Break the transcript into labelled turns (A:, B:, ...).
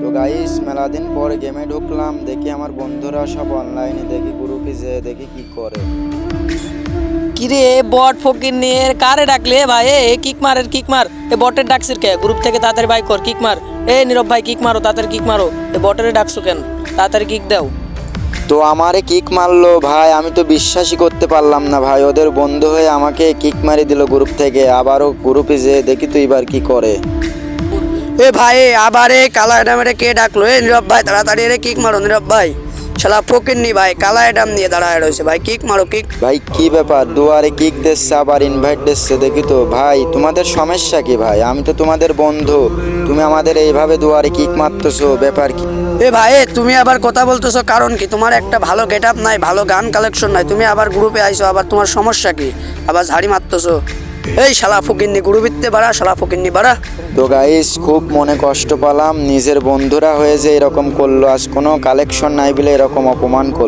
A: তো গাইস মেলা দিন পর গেমে ঢুকলাম, দেখি আমার বন্ধুরা সব অনলাইনে, দেখি গ্রুপে যে দেখি কি করে।
B: কিরে বট ফকির নিয়ে কারে ডাকলে ভাই? কিক মার, কিক মার। বটের ডাকছিস কে? গ্রুপ থেকে তাড়াতাড়ি বাই কর, কিক মার। নীরব ভাই কিক মারো, তাড়াতাড়ি কিক মারো। বটের ডাকছো কেন? তাড়াতাড়ি কিক দাও।
A: তো আমারে কিক মারলো ভাই, আমি তো বিশ্বাসই করতে পারলাম না ভাই। ওদের বন্ধু হয়ে আমাকে কিক মারি দিল গ্রুপ থেকে। আবারও গ্রুপে যে দেখি তো এবার কি করে।
C: ভাই আবার কালা অ্যাডামের কে ডাকলো? নীরব ভাই তাড়াতাড়ি কিক মারো। নীরব ভাই শালা ফকির নি ভাই, কালা অ্যাডাম নিয়ে দাঁড়ায় রয়েছে ভাই, কিক মারো কিক।
A: ভাই কি ব্যাপার, দুয়ারে কিক দিচ্ছে আবার ইনভাইট দিচ্ছে, দেখি তো ভাই তোমাদের সমস্যা কি ভাই? আমি তো তোমাদের বন্ধু, তুমি আমাদের এইভাবে দুয়ারে কিক মারতেছো, ব্যাপার কি?
C: ভাই তুমি আবার কথা বলতেছো কারণ কি? তোমার একটা ভালো গেট আপ নাই, ভালো গান কালেকশন নাই, তুমি আবার গ্রুপে আইছো, আবার তোমার সমস্যা কি? আবার ঝাড়ি মারতেছো। শালা ফকিরনি গ্রুপিতে বাড়া, শালা ফকিরনি বাড়া।
A: তো গাইস খুব মনে কষ্ট পেলাম, নিজের বন্ধুরা হয়ে যে এরকম করলো, আজ কোনো কালেকশন নাই বলে এরকম অপমান করলো।